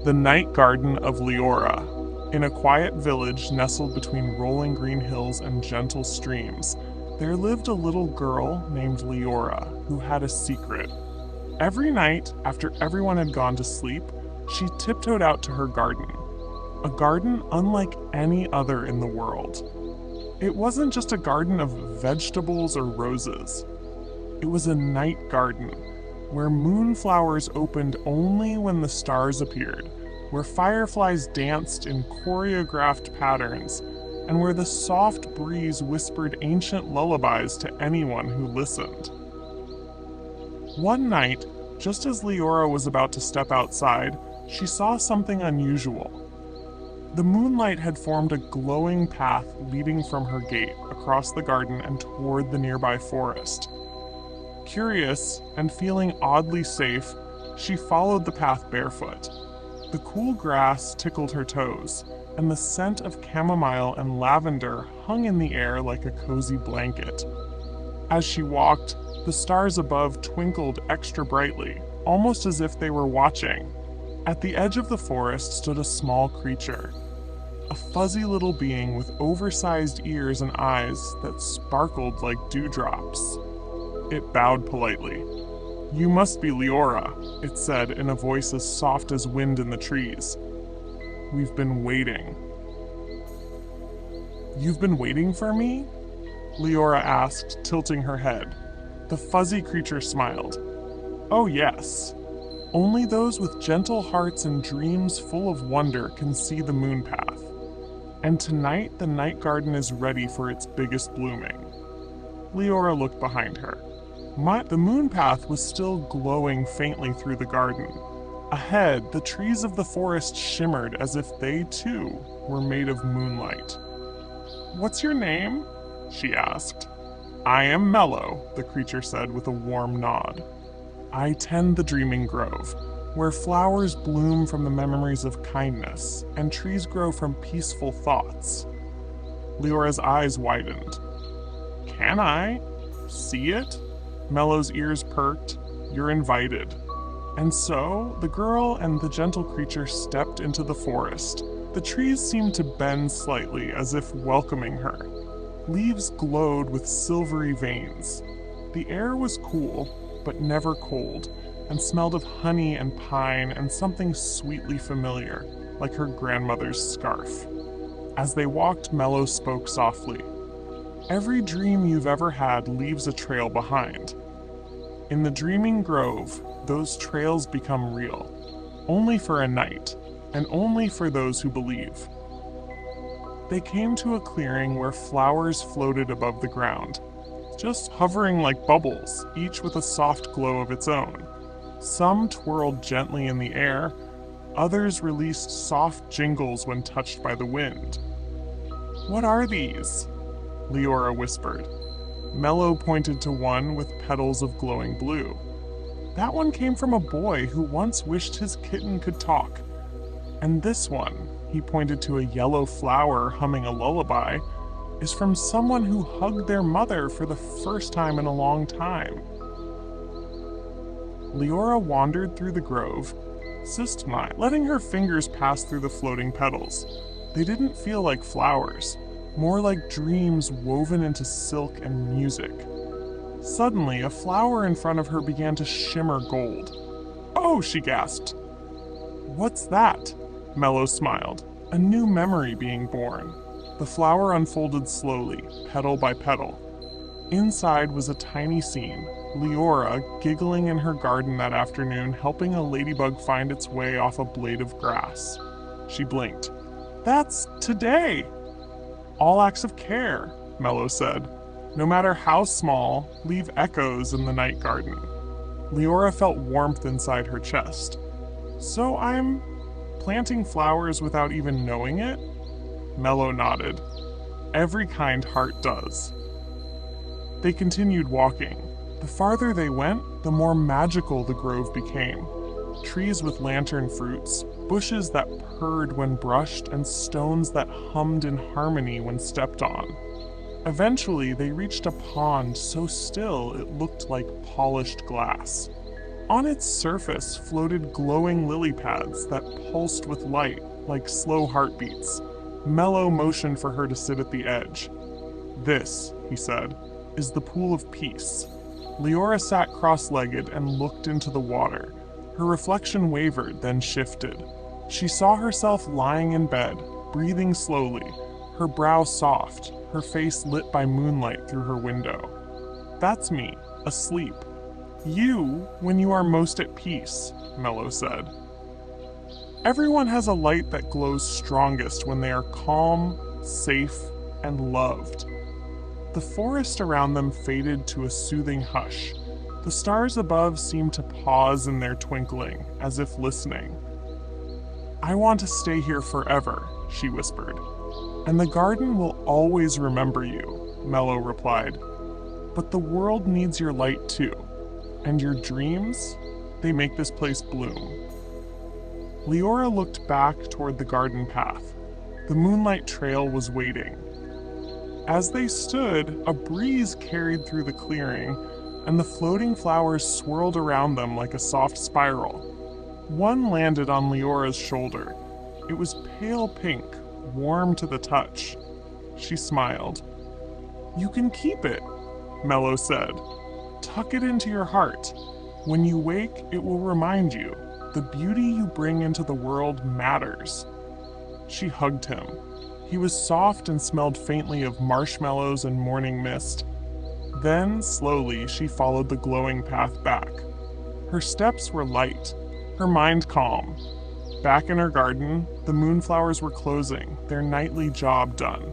The night garden of Liora. In a quiet village nestled between rolling green hills and gentle streams, there lived a little girl named Liora who had a secret. Every night, after everyone had gone to sleep, she tiptoed out to her garden. A garden unlike any other in the world. It wasn't just a garden of vegetables or roses. It was a night garden, where moonflowers opened only when the stars appeared, where fireflies danced in choreographed patterns, and where the soft breeze whispered ancient lullabies to anyone who listened. One night, just as Liora was about to step outside, she saw something unusual. The moonlight had formed a glowing path leading from her gate across the garden and toward the nearby forest. Curious and feeling oddly safe, she followed the path barefoot. The cool grass tickled her toes, and the scent of chamomile and lavender hung in the air like a cozy blanket. As she walked, the stars above twinkled extra brightly, almost as if they were watching. At the edge of the forest stood a small creature, a fuzzy little being with oversized ears and eyes that sparkled like dewdrops. It bowed politely. "You must be Liora," it said in a voice as soft as wind in the trees. "We've been waiting." "You've been waiting for me?" Liora asked, tilting her head. The fuzzy creature smiled. "Oh yes. Only those with gentle hearts and dreams full of wonder can see the moon path. And tonight the night garden is ready for its biggest blooming." Liora looked behind her. The moon path was still glowing faintly through the garden. Ahead, the trees of the forest shimmered as if they too were made of moonlight. "What's your name?" she asked. "I am Mellow," the creature said with a warm nod. "I tend the dreaming grove, where flowers bloom from the memories of kindness, and trees grow from peaceful thoughts." Leora's eyes widened. "Can I see it?" Mellow's ears perked. "You're invited." And so, the girl and the gentle creature stepped into the forest. The trees seemed to bend slightly as if welcoming her. Leaves glowed with silvery veins. The air was cool, but never cold, and smelled of honey and pine and something sweetly familiar, like her grandmother's scarf. As they walked, Mellow spoke softly. "Every dream you've ever had leaves a trail behind. In the dreaming grove, those trails become real, only for a night, and only for those who believe." They came to a clearing where flowers floated above the ground, just hovering like bubbles, each with a soft glow of its own. Some twirled gently in the air, others released soft jingles when touched by the wind. "What are these?" Liora whispered. Mellow pointed to one with petals of glowing blue. "That one came from a boy who once wished his kitten could talk. And this one," he pointed to a yellow flower humming a lullaby, "is from someone who hugged their mother for the first time in a long time." Liora wandered through the grove, letting her fingers pass through the floating petals. They didn't feel like flowers, more like dreams woven into silk and music. Suddenly, a flower in front of her began to shimmer gold. "Oh!" she gasped. "What's that?" Mellow smiled, a new memory being born. The flower unfolded slowly, petal by petal. Inside was a tiny scene, Liora giggling in her garden that afternoon, helping a ladybug find its way off a blade of grass. She blinked. "That's today!" "All acts of care," Mellow said. "No matter how small, leave echoes in the night garden." Liora felt warmth inside her chest. "So I'm planting flowers without even knowing it?" Mellow nodded. "Every kind heart does." They continued walking. The farther they went, the more magical the grove became. Trees with lantern fruits, bushes that purred when brushed, and stones that hummed in harmony when stepped on. Eventually, they reached a pond so still it looked like polished glass. On its surface floated glowing lily pads that pulsed with light like slow heartbeats. Mellow motioned for her to sit at the edge. "This," he said, "is the pool of peace." Liora sat cross-legged and looked into the water. Her reflection wavered, then shifted. She saw herself lying in bed, breathing slowly, her brow soft, her face lit by moonlight through her window. "That's me, asleep. You, when you are most at peace," Mellow said. Everyone has a light that glows strongest when they are calm, safe, and loved. The forest around them faded to a soothing hush. The stars above seemed to pause in their twinkling, as if listening. "I want to stay here forever," she whispered. "And the garden will always remember you," Mellow replied. "But the world needs your light too. And your dreams, they make this place bloom." Liora looked back toward the garden path. The moonlight trail was waiting. As they stood, a breeze carried through the clearing, and the floating flowers swirled around them like a soft spiral. One landed on Leora's shoulder. It was pale pink, warm to the touch. She smiled. "You can keep it," Mellow said. "Tuck it into your heart. When you wake, it will remind you, the beauty you bring into the world matters." She hugged him. He was soft and smelled faintly of marshmallows and morning mist. Then, slowly, she followed the glowing path back. Her steps were light, her mind calm. Back in her garden, the moonflowers were closing, their nightly job done.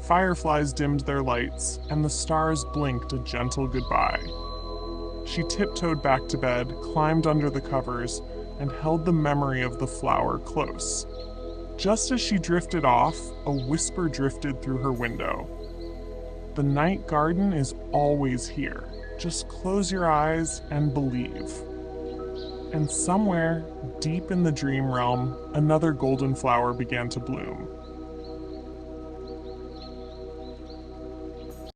Fireflies dimmed their lights, and the stars blinked a gentle goodbye. She tiptoed back to bed, climbed under the covers, and held the memory of the flower close. Just as she drifted off, a whisper drifted through her window. "The night garden is always here. Just close your eyes and believe." And somewhere, deep in the dream realm, another golden flower began to bloom.